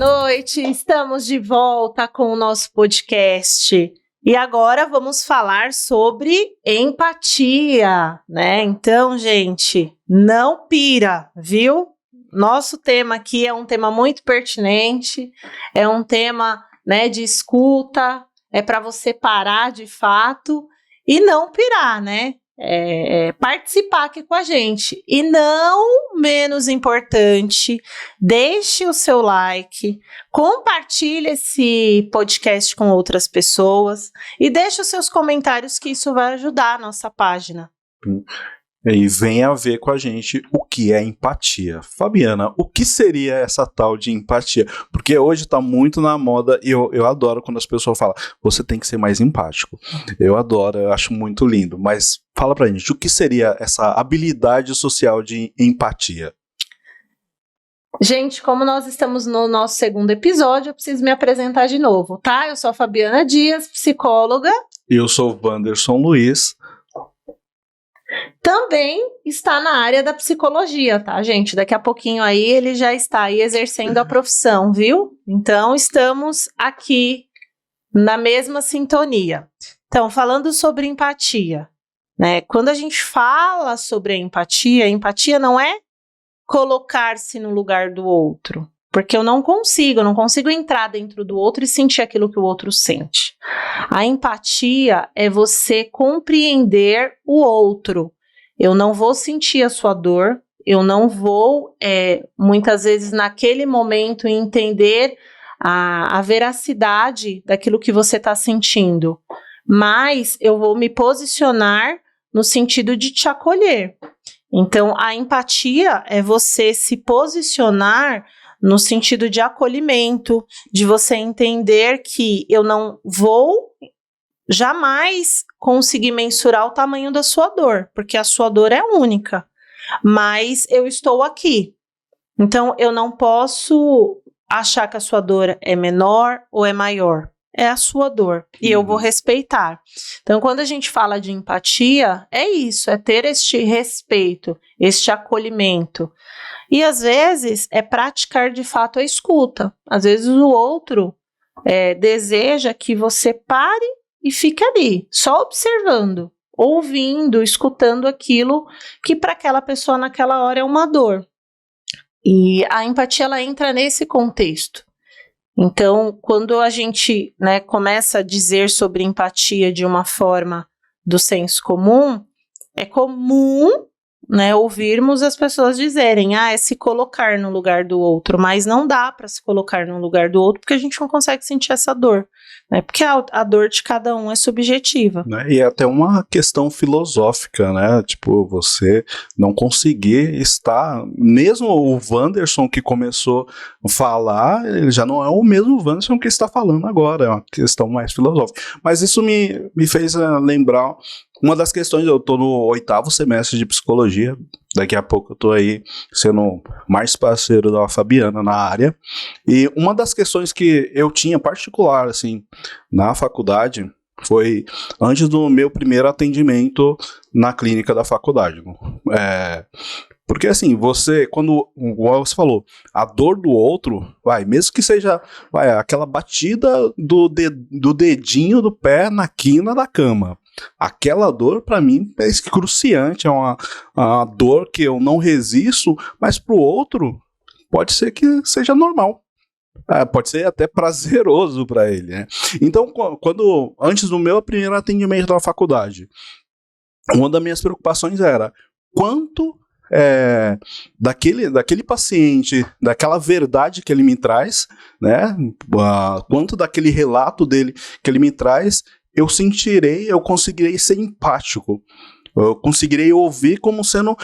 noite, estamos de volta com o nosso podcast e agora vamos falar sobre empatia, né? Então, gente, não pira, viu? Nosso tema aqui é um tema muito pertinente, é um tema, né, de escuta, é para você parar de fato e não pirar, né? Participar aqui com a gente. E não menos importante, deixe o seu like, compartilhe esse podcast com outras pessoas e deixe os seus comentários, que isso vai ajudar a nossa página. E venha ver com a gente o que é empatia. Fabiana, o que seria essa tal de empatia? Porque hoje está muito na moda e eu adoro quando as pessoas falam, você tem que ser mais empático. Eu adoro, eu acho muito lindo. Mas fala pra gente, o que seria essa habilidade social de empatia? Gente, como nós estamos no nosso segundo episódio, eu preciso me apresentar de novo, tá? Eu sou a Fabiana Dias, psicóloga. E eu sou o Wanderson Luiz. Também está na área da psicologia, tá, gente? Daqui a pouquinho aí ele já está aí exercendo a profissão, viu? Então, estamos aqui na mesma sintonia. Então, falando sobre empatia, né? Quando a gente fala sobre a empatia não é colocar-se no lugar do outro, porque eu não consigo entrar dentro do outro e sentir aquilo que o outro sente. A empatia é você compreender o outro. Eu não vou sentir a sua dor, eu não vou, muitas vezes, naquele momento, entender a veracidade daquilo que você está sentindo, mas eu vou me posicionar no sentido de te acolher. Então, a empatia é você se posicionar no sentido de acolhimento, de você entender que eu não vou jamais conseguir mensurar o tamanho da sua dor, porque a sua dor é única, mas eu estou aqui. Então, eu não posso achar que a sua dor é menor ou é maior. É a sua dor, e eu vou respeitar. Então, quando a gente fala de empatia, é isso, é ter este respeito, este acolhimento. E, às vezes, é praticar de fato a escuta. Às vezes, o outro deseja que você pare e fique ali, só observando, ouvindo, escutando aquilo que para aquela pessoa naquela hora é uma dor. E a empatia, ela entra nesse contexto. Então, quando a gente, né, começa a dizer sobre empatia de uma forma do senso comum, é comum, né, ouvirmos as pessoas dizerem, é se colocar no lugar do outro, mas não dá para se colocar no lugar do outro porque a gente não consegue sentir essa dor, né, porque a dor de cada um é subjetiva. Né? E é até uma questão filosófica, né, tipo, você não conseguir estar, mesmo o Wanderson que começou a falar, ele já não é o mesmo Wanderson que está falando agora, é uma questão mais filosófica, mas isso me fez lembrar uma das questões. Eu estou no 8º semestre de psicologia, daqui a pouco eu estou aí sendo mais parceiro da Fabiana na área, e uma das questões que eu tinha particular, assim, na faculdade, foi antes do meu primeiro atendimento na clínica da faculdade. Porque assim, quando você falou, a dor do outro, mesmo que seja aquela batida do dedinho do pé na quina da cama, aquela dor para mim é excruciante, é uma dor que eu não resisto, mas pro outro pode ser que seja normal. Pode ser até prazeroso para ele, né? Então, antes do meu primeiro atendimento da faculdade, uma das minhas preocupações era quanto daquele paciente, daquela verdade que ele me traz, né? Quanto daquele relato dele que ele me traz, eu conseguirei ser empático. Eu conseguirei ouvir como sendo,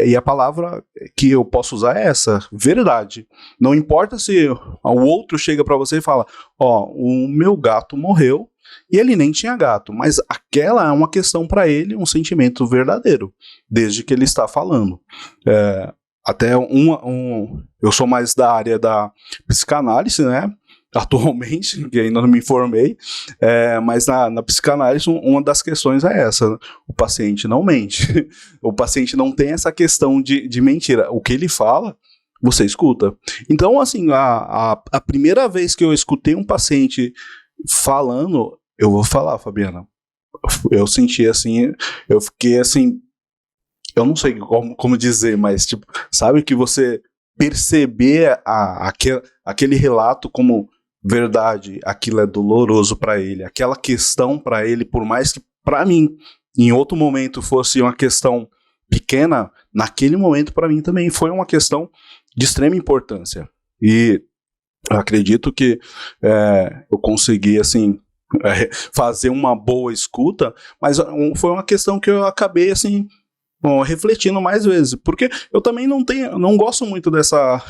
e a palavra que eu posso usar é essa, verdade. Não importa se o outro chega para você e fala, o meu gato morreu, e ele nem tinha gato, mas aquela é uma questão para ele, um sentimento verdadeiro, desde que ele está falando. Até eu sou mais da área da psicanálise, né? Atualmente, que ainda não me informei, mas na psicanálise uma das questões é essa, o paciente não mente, o paciente não tem essa questão de mentira, o que ele fala você escuta. Então, assim, a primeira vez que eu escutei um paciente falando, eu vou falar, Fabiana, eu senti assim, eu fiquei assim, eu não sei como dizer, mas tipo, sabe que você perceber aquele relato como verdade, aquilo é doloroso para ele, aquela questão para ele, por mais que para mim, em outro momento fosse uma questão pequena, naquele momento para mim também foi uma questão de extrema importância. E eu acredito que eu consegui, assim, fazer uma boa escuta, mas foi uma questão que eu acabei, assim, refletindo mais vezes, porque eu também não gosto muito dessa,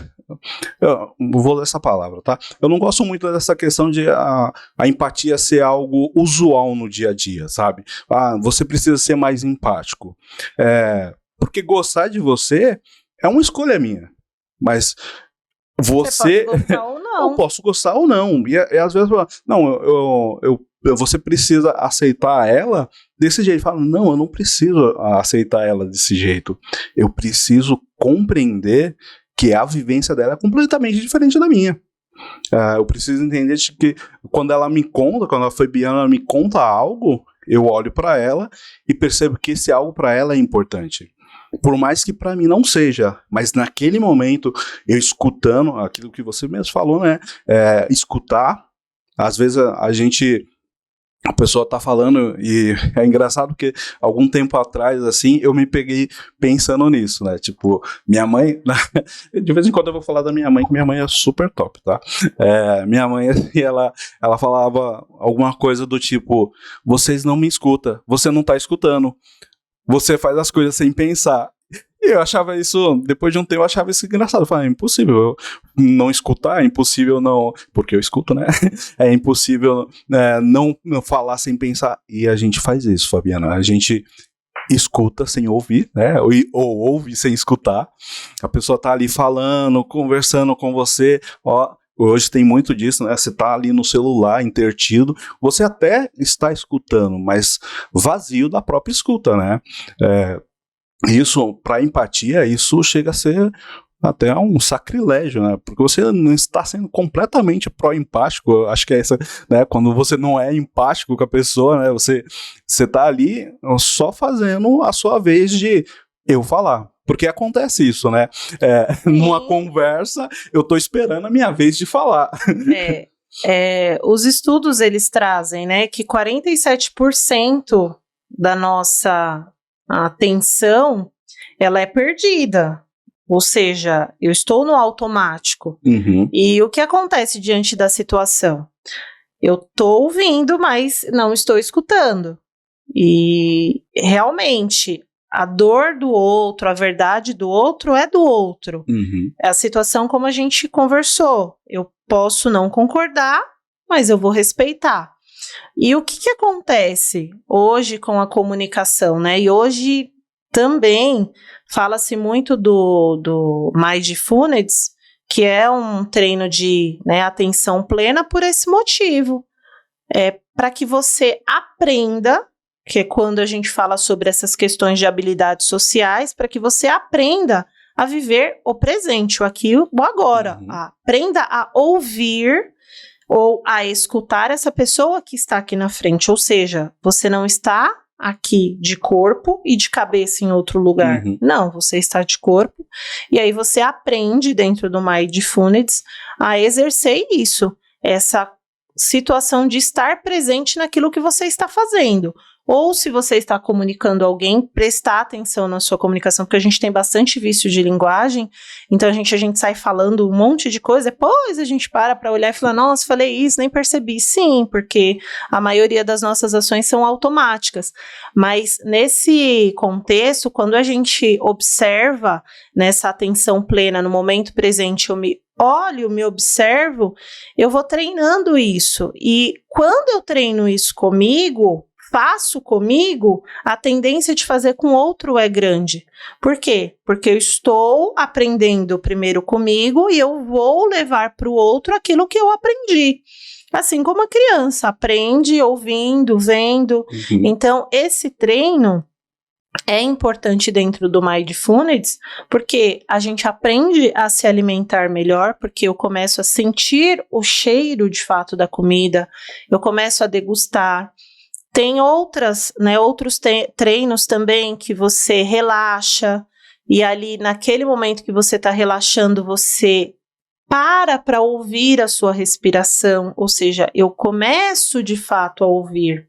eu vou ler essa palavra, tá? Eu não gosto muito dessa questão de a empatia ser algo usual no dia a dia, sabe? Você precisa ser mais empático, porque gostar de você é uma escolha minha, mas você pode gostar ou não. eu posso gostar ou não, e às vezes não, você precisa aceitar ela desse jeito. Fala, não, eu não preciso aceitar ela desse jeito. Eu preciso compreender que a vivência dela é completamente diferente da minha. Eu preciso entender que quando ela me conta, quando a Fabiana me conta algo, eu olho para ela e percebo que esse algo para ela é importante. Por mais que para mim não seja, mas naquele momento, eu escutando aquilo que você mesmo falou, né? Escutar, às vezes a pessoa tá falando, e é engraçado porque algum tempo atrás, assim, eu me peguei pensando nisso, né, tipo, minha mãe, de vez em quando eu vou falar da minha mãe, que minha mãe é super top, tá, minha mãe, ela falava alguma coisa do tipo, vocês não me escutam, você não tá escutando, você faz as coisas sem pensar. E eu achava isso, depois de um tempo eu achava isso engraçado, eu falava, é impossível eu não escutar, é impossível não, porque eu escuto, né, é impossível não falar sem pensar, e a gente faz isso, Fabiana, a gente escuta sem ouvir, né, ou ouve sem escutar, a pessoa tá ali falando, conversando com você, hoje tem muito disso, né? Você tá ali no celular, intertido, você até está escutando, mas vazio da própria escuta, né? Isso, para empatia, isso chega a ser até um sacrilégio, né? Porque você não está sendo completamente pró-empático, acho que é essa, né? Quando você não é empático com a pessoa, né? Você tá ali só fazendo a sua vez de eu falar. Porque acontece isso, né? Numa conversa, eu tô esperando a minha vez de falar. Os estudos, eles trazem, né, que 47% da nossa atenção, ela é perdida. Ou seja, eu estou no automático. Uhum. E o que acontece diante da situação? Eu tô ouvindo, mas não estou escutando. E realmente, a dor do outro, a verdade do outro é do outro. Uhum. É a situação como a gente conversou. Eu posso não concordar, mas eu vou respeitar. E o que acontece hoje com a comunicação, né? E hoje também fala-se muito do Mindfulness, que é um treino de, né, atenção plena por esse motivo. Para que você aprenda, que é quando a gente fala sobre essas questões de habilidades sociais, para que você aprenda a viver o presente, o aqui e o agora. Aprenda a ouvir ou a escutar essa pessoa que está aqui na frente, ou seja, você não está aqui de corpo e de cabeça em outro lugar, não, você está de corpo, e aí você aprende dentro do Mindfulness a exercer isso, essa situação de estar presente naquilo que você está fazendo, ou se você está comunicando a alguém, prestar atenção na sua comunicação, porque a gente tem bastante vício de linguagem, então a gente sai falando um monte de coisa, depois a gente para olhar e fala, nossa, falei isso, nem percebi. Sim, porque a maioria das nossas ações são automáticas, mas nesse contexto, quando a gente observa nessa atenção plena, no momento presente, eu me olho, me observo, eu vou treinando isso, e quando eu treino isso comigo, faço comigo, a tendência de fazer com outro é grande. Por quê? Porque eu estou aprendendo primeiro comigo e eu vou levar para o outro aquilo que eu aprendi. Assim como a criança aprende ouvindo, vendo. Então, esse treino, é importante dentro do Mindfulness, porque a gente aprende a se alimentar melhor, porque eu começo a sentir o cheiro de fato da comida, eu começo a degustar. Tem outros treinos também que você relaxa, e ali naquele momento que você está relaxando, você para ouvir a sua respiração, ou seja, eu começo de fato a ouvir,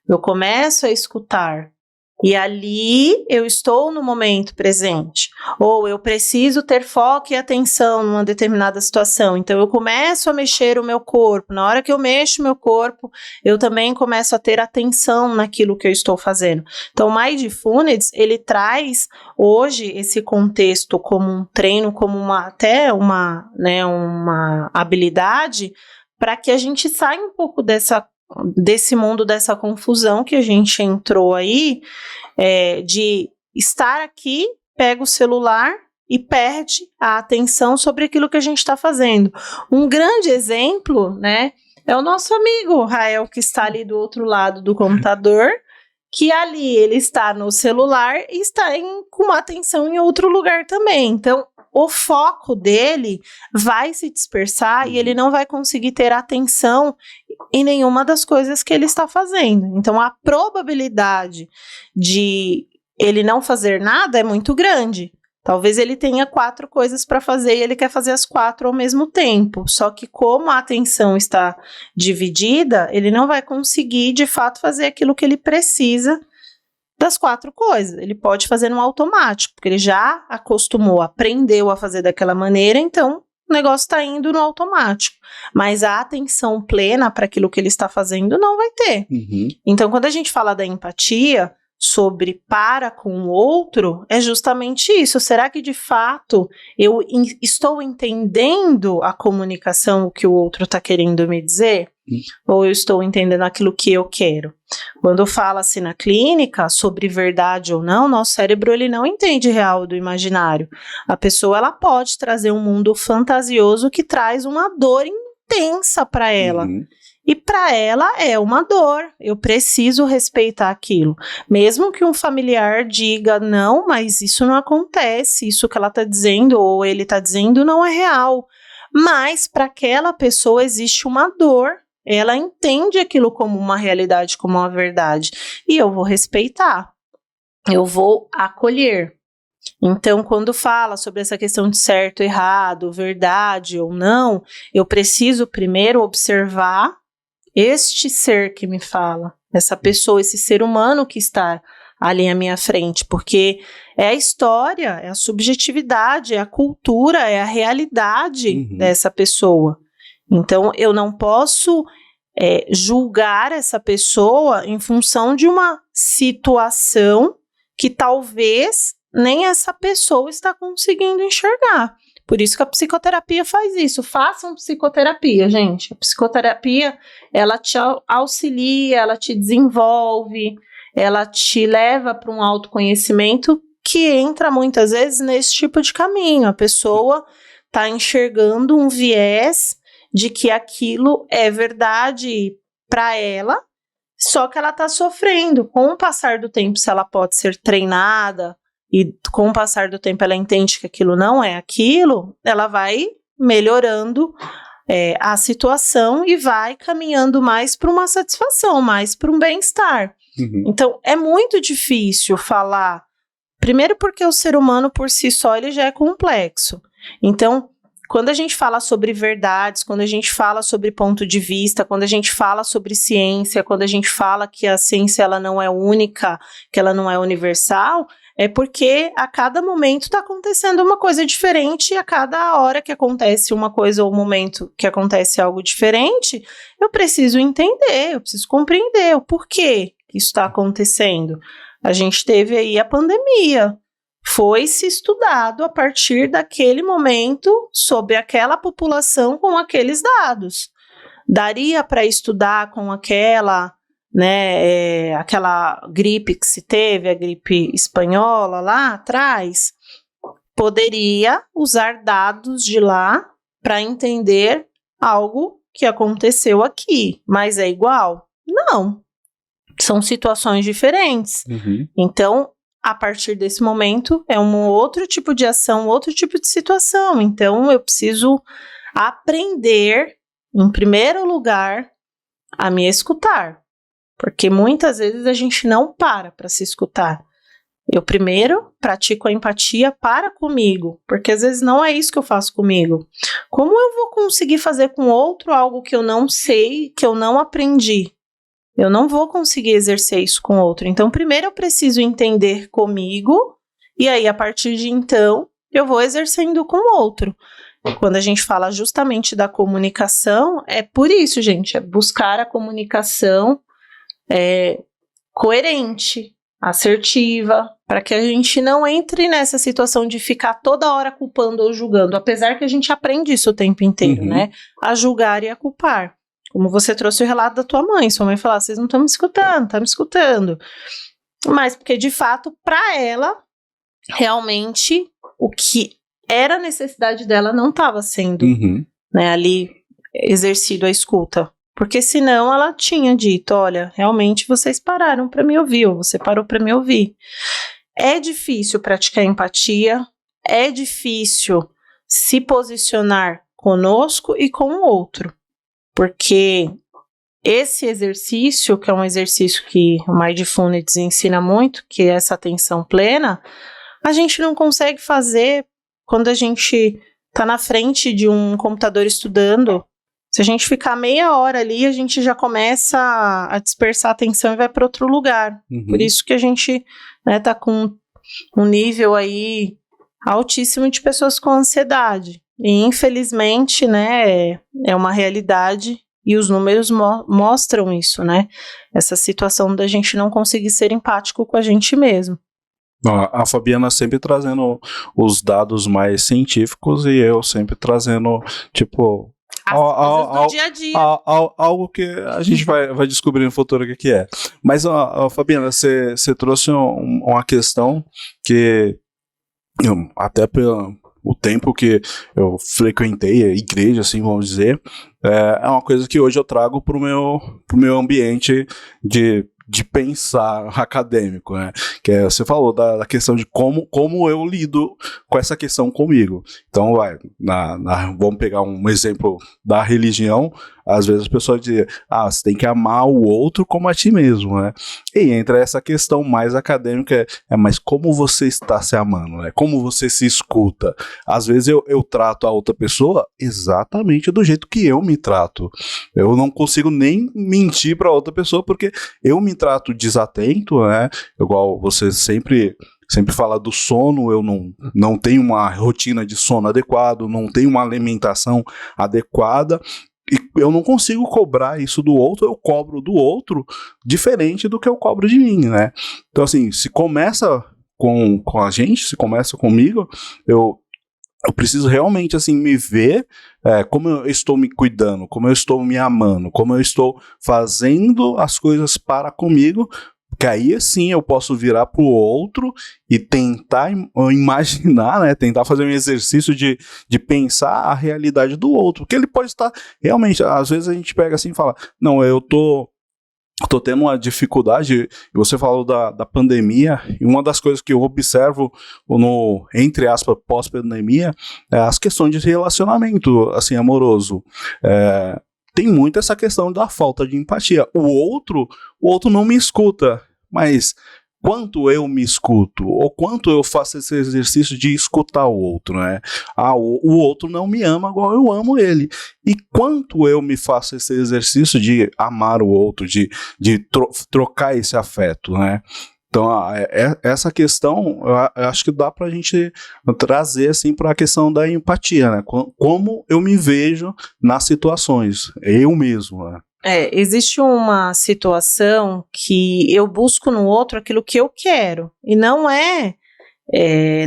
eu começo a escutar. E ali eu estou no momento presente, ou eu preciso ter foco e atenção numa determinada situação, então eu começo a mexer o meu corpo, na hora que eu mexo o meu corpo, eu também começo a ter atenção naquilo que eu estou fazendo. Então o Mindfulness, ele traz hoje esse contexto como um treino, como uma habilidade, para que a gente saia um pouco desse mundo, dessa confusão que a gente entrou aí, de estar aqui, pega o celular e perde a atenção sobre aquilo que a gente está fazendo. Um grande exemplo, né, é o nosso amigo Rael, que está ali do outro lado do computador, que ali ele está no celular e está com uma atenção em outro lugar também. Então, o foco dele vai se dispersar e ele não vai conseguir ter atenção em nenhuma das coisas que ele está fazendo. Então, a probabilidade de ele não fazer nada é muito grande. Talvez ele tenha 4 coisas para fazer e ele quer fazer as 4 ao mesmo tempo. Só que como a atenção está dividida, ele não vai conseguir, de fato, fazer aquilo que ele precisa das 4 coisas. Ele pode fazer no automático, porque ele já acostumou, aprendeu a fazer daquela maneira, então o negócio está indo no automático. Mas a atenção plena para aquilo que ele está fazendo não vai ter. Uhum. Então, quando a gente fala da empatia, sobre para com o outro, é justamente isso. Será que de fato eu estou entendendo a comunicação, o que o outro está querendo me dizer? Ou eu estou entendendo aquilo que eu quero? Quando fala-se na clínica sobre verdade ou não, nosso cérebro ele não entende real do imaginário. A pessoa ela pode trazer um mundo fantasioso que traz uma dor intensa para ela. Uhum. E para ela é uma dor, eu preciso respeitar aquilo. Mesmo que um familiar diga, não, mas isso não acontece, isso que ela está dizendo ou ele está dizendo não é real. Mas para aquela pessoa existe uma dor, ela entende aquilo como uma realidade, como uma verdade. E eu vou respeitar, eu vou acolher. Então, quando fala sobre essa questão de certo, errado, verdade ou não, eu preciso primeiro observar este ser que me fala, essa pessoa, esse ser humano que está ali à minha frente, porque é a história, é a subjetividade, é a cultura, é a realidade dessa pessoa. Então, eu não posso julgar essa pessoa em função de uma situação que talvez nem essa pessoa está conseguindo enxergar. Por isso que a psicoterapia faz isso. Façam psicoterapia, gente. A psicoterapia, ela te auxilia, ela te desenvolve, ela te leva para um autoconhecimento que entra muitas vezes nesse tipo de caminho. A pessoa está enxergando um viés de que aquilo é verdade para ela, só que ela está sofrendo. Com o passar do tempo, se ela pode ser treinada, e com o passar do tempo ela entende que aquilo não é aquilo, ela vai melhorando a situação e vai caminhando mais para uma satisfação, mais para um bem-estar. Então, é muito difícil falar, primeiro porque o ser humano por si só ele já é complexo. Então, quando a gente fala sobre verdades, quando a gente fala sobre ponto de vista, quando a gente fala sobre ciência, quando a gente fala que a ciência ela não é única, que ela não é universal, é porque a cada momento está acontecendo uma coisa diferente e a cada hora que acontece uma coisa ou momento que acontece algo diferente, eu preciso entender, eu preciso compreender o porquê que isso está acontecendo. A gente teve aí a pandemia, foi-se estudado a partir daquele momento sobre aquela população com aqueles dados. Daria para estudar com aquela gripe que se teve, a gripe espanhola lá atrás, poderia usar dados de lá para entender algo que aconteceu aqui, mas é igual? Não, são situações diferentes. Então, a partir desse momento, é um outro tipo de ação, outro tipo de situação. Então, eu preciso aprender, em primeiro lugar, a me escutar. Porque muitas vezes a gente não para se escutar. Eu primeiro pratico a empatia para comigo, porque às vezes não é isso que eu faço comigo. Como eu vou conseguir fazer com outro algo que eu não sei, que eu não aprendi? Eu não vou conseguir exercer isso com outro. Então, primeiro eu preciso entender comigo, e aí, a partir de então, eu vou exercendo com o outro. Quando a gente fala justamente da comunicação, é por isso, gente, é buscar a comunicação coerente, assertiva, para que a gente não entre nessa situação de ficar toda hora culpando ou julgando, apesar que a gente aprende isso o tempo inteiro, né? A julgar e a culpar. Como você trouxe o relato da tua mãe, sua mãe falava, vocês não estão me escutando, estão me escutando. Mas porque, de fato, para ela, realmente, o que era a necessidade dela não estava sendo né, ali exercido a escuta. Porque senão ela tinha dito, olha, realmente vocês pararam para me ouvir, ou você parou para me ouvir. É difícil praticar empatia, é difícil se posicionar conosco e com o outro. Porque esse exercício, que é um exercício que o Mindfulness ensina muito, que é essa atenção plena, a gente não consegue fazer quando a gente está na frente de um computador estudando. Se a gente ficar meia hora ali, a gente já começa a dispersar a atenção e vai para outro lugar. Por isso que a gente tá com um nível aí altíssimo de pessoas com ansiedade. E infelizmente, né, é uma realidade e os números mostram isso, né? Essa situação da gente não conseguir ser empático com a gente mesmo. A Fabiana sempre trazendo os dados mais científicos e eu sempre trazendo, tipo... do dia a dia. Algo que a gente vai descobrir no futuro o que é. Mas, Fabiana, você trouxe uma questão que, até pelo o tempo que eu frequentei a igreja, assim, vamos dizer, é uma coisa que hoje eu trago pro meu ambiente de pensar acadêmico, né? Que você falou da questão de como eu lido com essa questão comigo. Então, vamos pegar um exemplo da religião. Às vezes as pessoas dizem, você tem que amar o outro como a ti mesmo, né? E entra essa questão mais acadêmica, mas como você está se amando, né? Como você se escuta? Às vezes eu trato a outra pessoa exatamente do jeito que eu me trato. Eu não consigo nem mentir para outra pessoa porque eu me trato desatento, né? Igual você sempre fala do sono, eu não tenho uma rotina de sono adequado, não tenho uma alimentação adequada, e eu não consigo cobrar isso do outro, eu cobro do outro diferente do que eu cobro de mim, né? Então, assim, se começa com a gente, se começa comigo, eu preciso realmente, assim, me ver como eu estou me cuidando, como eu estou me amando, como eu estou fazendo as coisas para comigo, que aí sim eu posso virar para o outro e tentar imaginar, né, tentar fazer um exercício de pensar a realidade do outro, porque ele pode estar realmente, às vezes a gente pega assim e fala, não, eu tô tendo uma dificuldade, e você falou da pandemia, e uma das coisas que eu observo entre aspas, pós-pandemia, é as questões de relacionamento, assim, amoroso. Tem muito essa questão da falta de empatia. O outro não me escuta, mas quanto eu me escuto, ou quanto eu faço esse exercício de escutar o outro, né? O outro não me ama igual eu amo ele. E quanto eu me faço esse exercício de amar o outro, de trocar esse afeto, né? Então, essa questão, eu acho que dá pra gente trazer, assim, para a questão da empatia, né? Como eu me vejo nas situações, eu mesmo, né? Existe uma situação que eu busco no outro aquilo que eu quero, e não é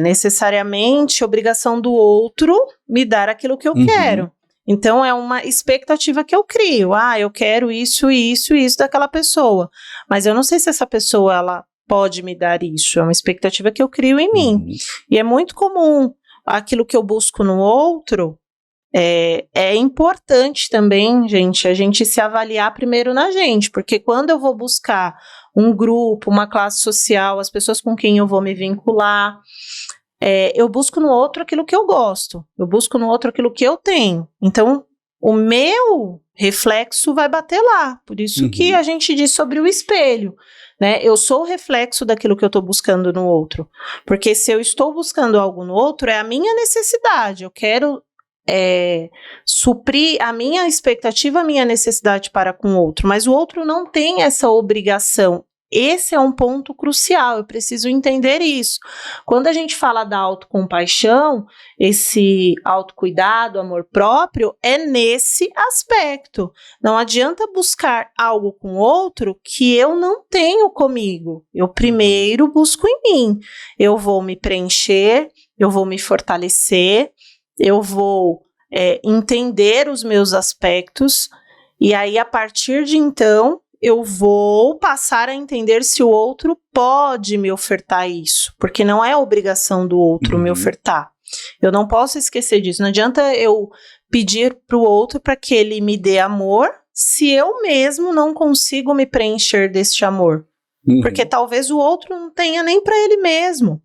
necessariamente obrigação do outro me dar aquilo que eu quero. Então, é uma expectativa que eu crio. Eu quero isso, isso e isso daquela pessoa. Mas eu não sei se essa pessoa, ela pode me dar isso. É uma expectativa que eu crio em mim. E é muito comum aquilo que eu busco no outro. É importante também, gente, a gente se avaliar primeiro na gente, porque quando eu vou buscar um grupo, uma classe social, as pessoas com quem eu vou me vincular. Eu busco no outro aquilo que eu gosto, eu busco no outro aquilo que eu tenho. Então, o meu reflexo vai bater lá. Por isso que a gente diz sobre o espelho, né? Eu sou o reflexo daquilo que eu estou buscando no outro. Porque se eu estou buscando algo no outro, é a minha necessidade. Eu quero suprir a minha expectativa, a minha necessidade para com o outro. Mas o outro não tem essa obrigação. Esse é um ponto crucial, eu preciso entender isso. Quando a gente fala da autocompaixão, esse autocuidado, amor próprio, é nesse aspecto. Não adianta buscar algo com outro que eu não tenho comigo. Eu primeiro busco em mim. Eu vou me preencher, eu vou me fortalecer, eu vou entender os meus aspectos, e aí, a partir de então, eu vou passar a entender se o outro pode me ofertar isso, porque não é obrigação do outro me ofertar. Eu não posso esquecer disso. Não adianta eu pedir para o outro para que ele me dê amor, se eu mesmo não consigo me preencher deste amor. Porque talvez o outro não tenha nem para ele mesmo.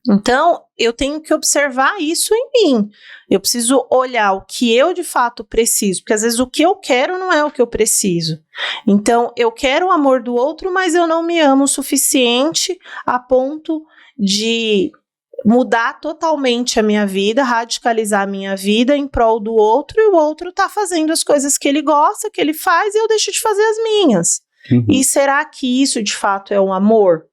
Então, eu tenho que observar isso em mim. Eu preciso olhar o que eu de fato preciso, porque às vezes o que eu quero não é o que eu preciso. Então, eu quero o amor do outro, mas eu não me amo o suficiente a ponto de mudar totalmente a minha vida, radicalizar a minha vida em prol do outro, e o outro tá fazendo as coisas que ele gosta, que ele faz, e eu deixo de fazer as minhas. E será que isso de fato é um amor?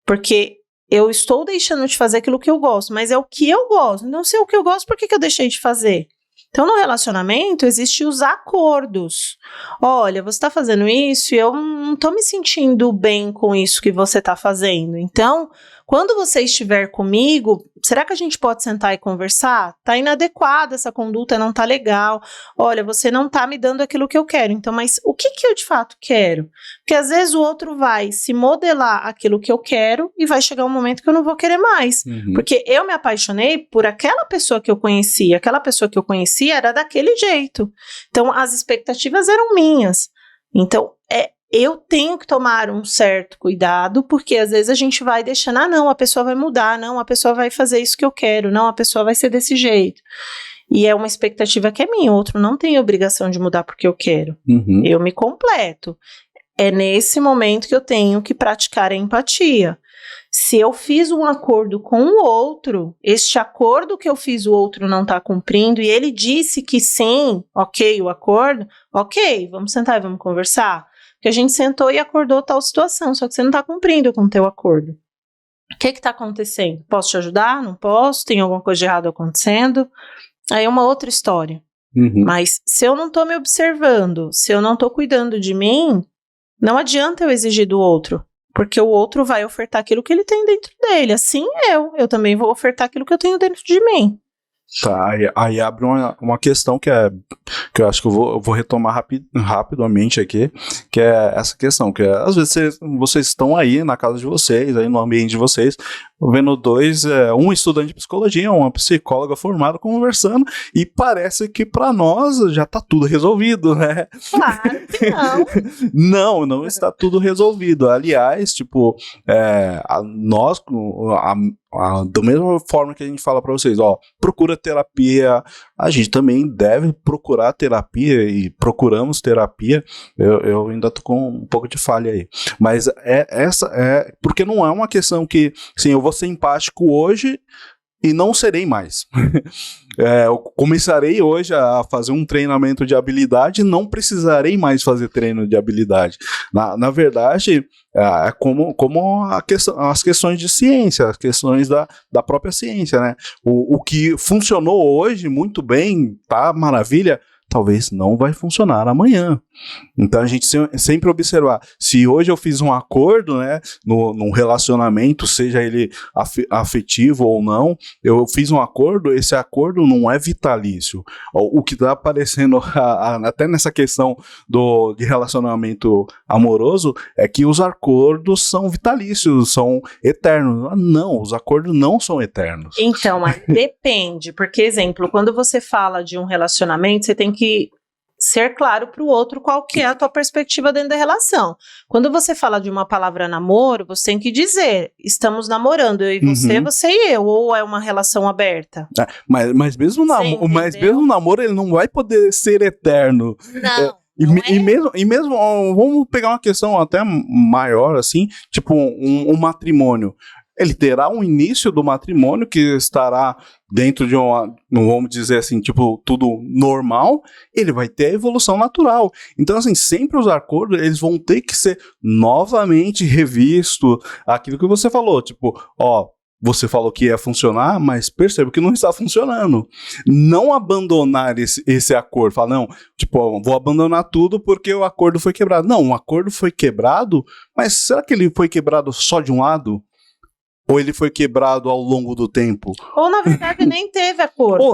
Porque eu estou deixando de fazer aquilo que eu gosto, mas é o que eu gosto. Não sei o que eu gosto, por que eu deixei de fazer? Então, no relacionamento, existem os acordos. Olha, você está fazendo isso e eu não estou me sentindo bem com isso que você está fazendo. Então, quando você estiver comigo, será que a gente pode sentar e conversar? Está inadequada essa conduta, não está legal. Olha, você não está me dando aquilo que eu quero. Então, mas o que eu de fato quero? Porque às vezes o outro vai se modelar aquilo que eu quero e vai chegar um momento que eu não vou querer mais. Porque eu me apaixonei por aquela pessoa que eu conhecia. Aquela pessoa que eu conhecia era daquele jeito. Então, as expectativas eram minhas. Então, eu tenho que tomar um certo cuidado, porque às vezes a gente vai deixando, não, a pessoa vai mudar, não, a pessoa vai fazer isso que eu quero, não, a pessoa vai ser desse jeito. E é uma expectativa que é minha, o outro não tem obrigação de mudar porque eu quero. Eu me completo. É nesse momento que eu tenho que praticar a empatia. Se eu fiz um acordo com o outro, este acordo que eu fiz o outro não está cumprindo, e ele disse que sim, ok, o acordo, ok, vamos sentar e vamos conversar. Porque a gente sentou e acordou tal situação, só que você não está cumprindo com o teu acordo. O que está acontecendo? Posso te ajudar? Não posso? Tem alguma coisa de errado acontecendo? Aí é uma outra história. Mas se eu não estou me observando, se eu não estou cuidando de mim, não adianta eu exigir do outro. Porque o outro vai ofertar aquilo que ele tem dentro dele. Assim eu também vou ofertar aquilo que eu tenho dentro de mim. Tá, aí abre uma questão que eu acho que eu vou retomar rapidamente aqui, que é essa questão, que às vezes vocês estão aí na casa de vocês, aí no ambiente de vocês, vendo um estudante de psicologia, uma psicóloga formada conversando, e parece que para nós já tá tudo resolvido, né? Claro que não. Não está tudo resolvido. Aliás, tipo, nós, da mesma forma que a gente fala para vocês, procura terapia, a gente também deve procurar terapia e procuramos terapia. Eu ainda tô com um pouco de falha aí, mas porque não é uma questão que, sim, eu vou ser empático hoje e não serei mais. Eu começarei hoje a fazer um treinamento de habilidade e não precisarei mais fazer treino de habilidade. Na verdade, é como as questões de ciência, as questões da própria ciência, né? O que funcionou hoje muito bem, tá maravilha, talvez não vai funcionar amanhã. Então a gente sempre observar, se hoje eu fiz um acordo, né, num relacionamento, seja ele afetivo ou não, eu fiz um acordo, esse acordo não é vitalício. O que está aparecendo até nessa questão de relacionamento amoroso é que os acordos são vitalícios, são eternos. Não, os acordos não são eternos. Então, mas depende, porque, exemplo, quando você fala de um relacionamento, você tem que ser claro para o outro qual que é a tua perspectiva dentro da relação. Quando você fala de uma palavra namoro, você tem que dizer, estamos namorando, eu e você, você e eu, ou é uma relação aberta? Mas mesmo o namoro, ele não vai poder ser eterno. Não. E mesmo, vamos pegar uma questão até maior, assim, tipo um matrimônio. Ele terá um início do matrimônio que estará dentro de não vamos dizer assim, tipo, tudo normal, ele vai ter a evolução natural. Então, assim, sempre os acordos, eles vão ter que ser novamente revisto, aquilo que você falou, tipo, você falou que ia funcionar, mas perceba que não está funcionando. Não abandonar esse acordo. Falar, não, tipo, vou abandonar tudo porque o acordo foi quebrado. Não, o acordo foi quebrado, mas será que ele foi quebrado só de um lado? Ou ele foi quebrado ao longo do tempo? Ou, na verdade, nem teve acordo.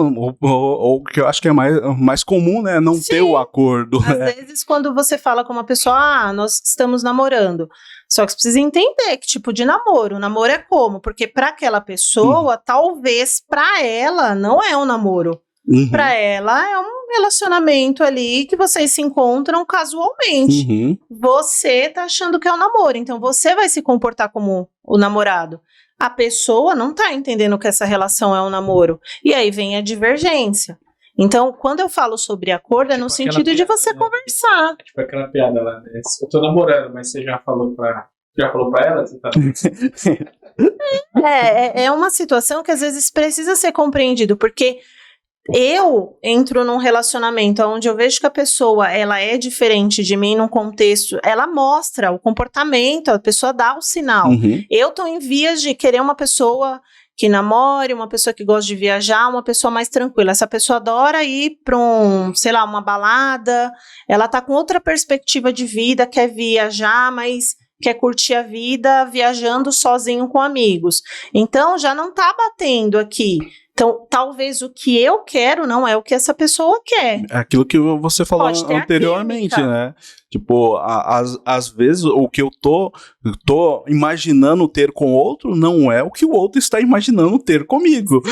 Ou que eu acho que é mais comum, né? Não ter o acordo. Às vezes, quando você fala com uma pessoa, nós estamos namorando. Só que você precisa entender que tipo de namoro. O namoro é como? Porque para aquela pessoa, talvez para ela não é um namoro. Para ela é um relacionamento ali que vocês se encontram casualmente. Você tá achando que é um namoro. Então, você vai se comportar como o namorado. A pessoa não tá entendendo que essa relação é um namoro. E aí vem a divergência. Então, quando eu falo sobre acordo, é no sentido de você conversar. Tipo aquela piada lá, né? Eu tô namorando, mas você já falou pra ela? Você tá... É uma situação que às vezes precisa ser compreendido, porque eu entro num relacionamento onde eu vejo que a pessoa, ela é diferente de mim num contexto, ela mostra o comportamento, a pessoa dá o sinal. Eu tô em vias de querer uma pessoa que namore, uma pessoa que gosta de viajar, uma pessoa mais tranquila. Essa pessoa adora ir para uma balada, ela tá com outra perspectiva de vida, quer viajar, mas quer curtir a vida viajando sozinho com amigos. Então, já não tá batendo aqui. Então, talvez o que eu quero não é o que essa pessoa quer. É aquilo que você falou anteriormente, né? Tipo, às vezes o que eu tô imaginando ter com o outro não é o que o outro está imaginando ter comigo.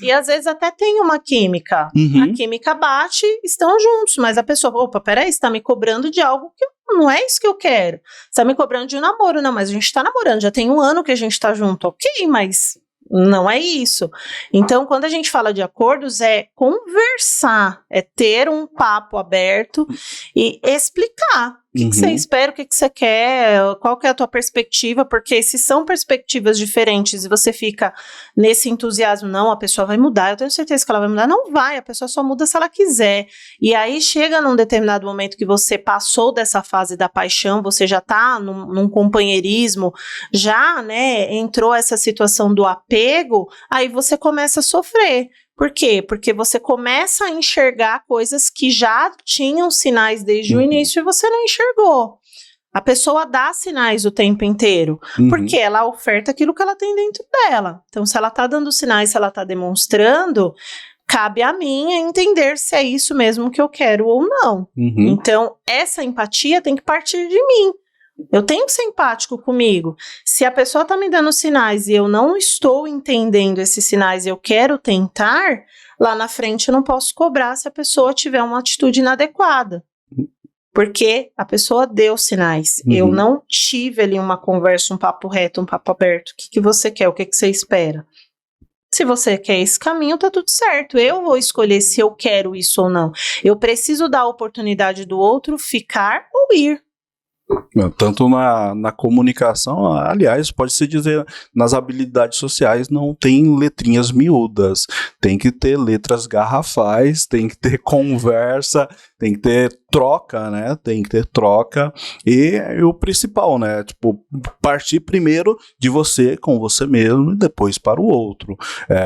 E às vezes até tem uma química. A química bate, estão juntos, mas a pessoa, peraí, você tá me cobrando de algo que não é isso que eu quero. Você tá me cobrando de um namoro, não, mas a gente tá namorando, já tem 1 ano que a gente tá junto, ok, mas não é isso. Então, quando a gente fala de acordos, é conversar, é ter um papo aberto e explicar o que você espera, o que você quer, qual que é a tua perspectiva, porque se são perspectivas diferentes e você fica nesse entusiasmo, não, a pessoa vai mudar, eu tenho certeza que ela vai mudar, não vai, a pessoa só muda se ela quiser. E aí chega num determinado momento que você passou dessa fase da paixão, você já tá num companheirismo, já, né, entrou essa situação do apego, aí você começa a sofrer. Por quê? Porque você começa a enxergar coisas que já tinham sinais desde o início e você não enxergou. A pessoa dá sinais o tempo inteiro, porque ela oferta aquilo que ela tem dentro dela. Então, se ela está dando sinais, se ela está demonstrando, cabe a mim entender se é isso mesmo que eu quero ou não. Então, essa empatia tem que partir de mim. Eu tenho que ser empático comigo. Se a pessoa está me dando sinais e eu não estou entendendo esses sinais e eu quero tentar, lá na frente eu não posso cobrar se a pessoa tiver uma atitude inadequada. Porque a pessoa deu sinais. Eu não tive ali uma conversa, um papo reto, um papo aberto. O que você quer? O que você espera? Se você quer esse caminho, tá tudo certo. Eu vou escolher se eu quero isso ou não. Eu preciso dar a oportunidade do outro ficar ou ir. Tanto na comunicação, aliás, pode-se dizer, nas habilidades sociais não tem letrinhas miúdas, tem que ter letras garrafais, tem que ter conversa, tem que ter troca, né, tem que ter troca, e o principal, né, tipo, partir primeiro de você com você mesmo e depois para o outro.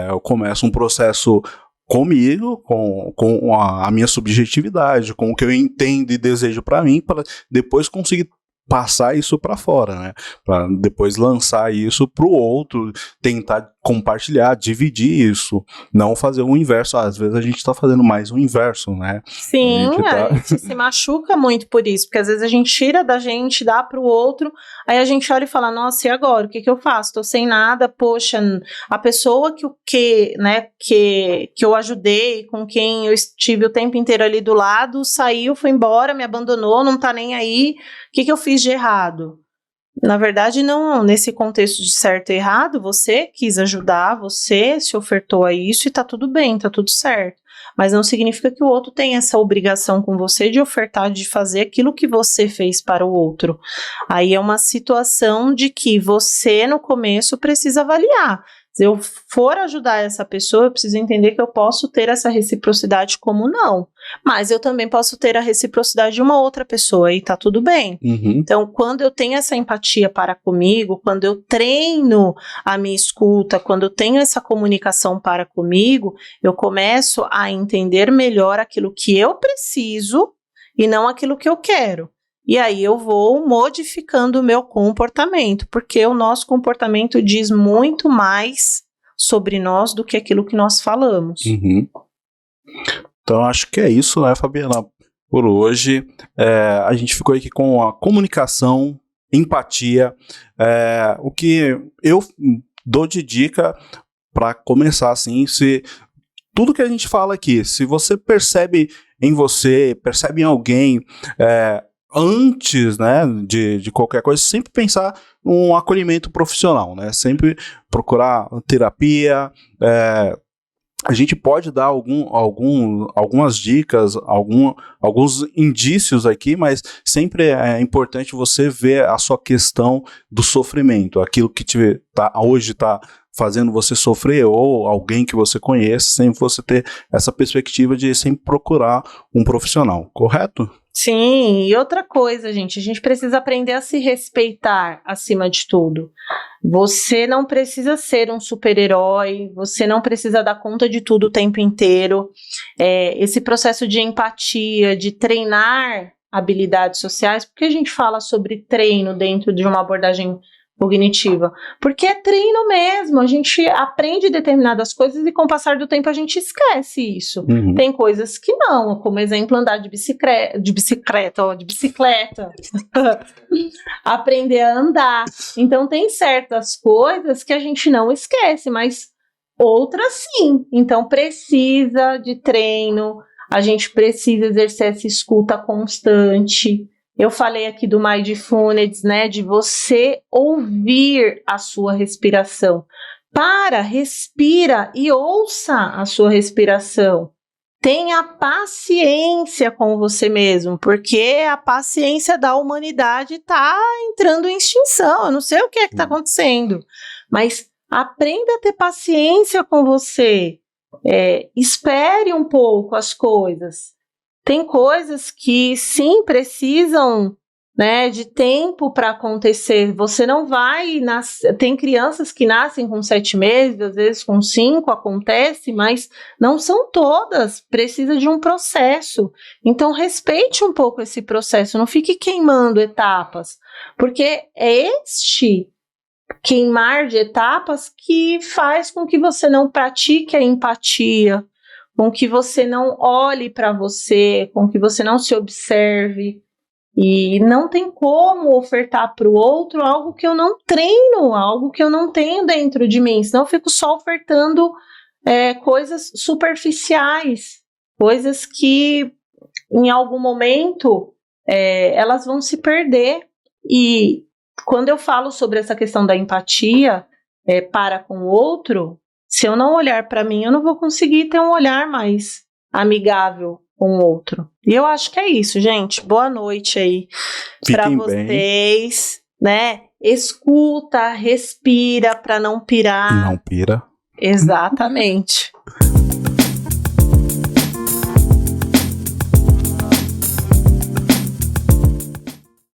Eu começo um processo comigo, com a minha subjetividade, com o que eu entendo e desejo para mim, para depois conseguir passar isso para fora, né? Para depois lançar isso para o outro, tentar compartilhar, dividir isso, não fazer o inverso. Às vezes a gente está fazendo mais o inverso, né? Sim, a gente se machuca muito por isso, porque às vezes a gente tira da gente, dá para o outro, aí a gente olha e fala, nossa, e agora? O que eu faço? Tô sem nada, poxa, a pessoa que eu ajudei, com quem eu estive o tempo inteiro ali do lado, saiu, foi embora, me abandonou, não tá nem aí, o que eu fiz de errado? Na verdade, não, nesse contexto de certo e errado, você quis ajudar, você se ofertou a isso e tá tudo bem, tá tudo certo. Mas não significa que o outro tem essa obrigação com você de ofertar, de fazer aquilo que você fez para o outro. Aí é uma situação de que você, no começo, precisa avaliar. Se eu for ajudar essa pessoa, eu preciso entender que eu posso ter essa reciprocidade como não. Mas eu também posso ter a reciprocidade de uma outra pessoa e tá tudo bem. Uhum. Então, quando eu tenho essa empatia para comigo, quando eu treino a minha escuta, quando eu tenho essa comunicação para comigo, eu começo a entender melhor aquilo que eu preciso e não aquilo que eu quero. E aí eu vou modificando o meu comportamento, porque o nosso comportamento diz muito mais sobre nós do que aquilo que nós falamos. Uhum. Então acho que é isso, né, Fabiana? Por hoje, a gente ficou aqui com a comunicação, empatia, o que eu dou de dica para começar assim, se tudo que a gente fala aqui, se você percebe em você, percebe em alguém, antes, né, de qualquer coisa, sempre pensar num acolhimento profissional, né, sempre procurar terapia. A gente pode dar algumas dicas, alguns indícios aqui, mas sempre é importante você ver a sua questão do sofrimento, aquilo que hoje está fazendo você sofrer, ou alguém que você conhece, sempre você ter essa perspectiva de sempre procurar um profissional, correto? Sim, e outra coisa, gente, a gente precisa aprender a se respeitar acima de tudo. Você não precisa ser um super-herói, você não precisa dar conta de tudo o tempo inteiro. Esse processo de empatia, de treinar habilidades sociais, por que a gente fala sobre treino dentro de uma abordagem cognitiva? Porque é treino mesmo, a gente aprende determinadas coisas e com o passar do tempo a gente esquece isso. Uhum. Tem coisas que não, como exemplo andar de bicicleta. Aprender a andar. Então tem certas coisas que a gente não esquece, mas outras sim. Então precisa de treino, a gente precisa exercer essa escuta constante. Eu falei aqui do Mindfulness, né, de você ouvir a sua respiração. Respira e ouça a sua respiração. Tenha paciência com você mesmo, porque a paciência da humanidade está entrando em extinção. Eu não sei o que está acontecendo, mas aprenda a ter paciência com você. Espere um pouco as coisas. Tem coisas que sim precisam, né, de tempo para acontecer. Você não vai nascer. Tem crianças que nascem com 7 meses, às vezes com 5 acontece, mas não são todas. Precisa de um processo. Então respeite um pouco esse processo. Não fique queimando etapas, porque é este queimar de etapas que faz com que você não pratique a empatia, com que você não olhe para você, com que você não se observe. E não tem como ofertar para o outro algo que eu não treino, algo que eu não tenho dentro de mim. Senão eu fico só ofertando coisas superficiais, coisas que em algum momento elas vão se perder. E quando eu falo sobre essa questão da empatia para com o outro, se eu não olhar para mim, eu não vou conseguir ter um olhar mais amigável com o outro. E eu acho que é isso, gente. Boa noite aí para vocês, né? Escuta, respira para não pirar. Não pira. Exatamente.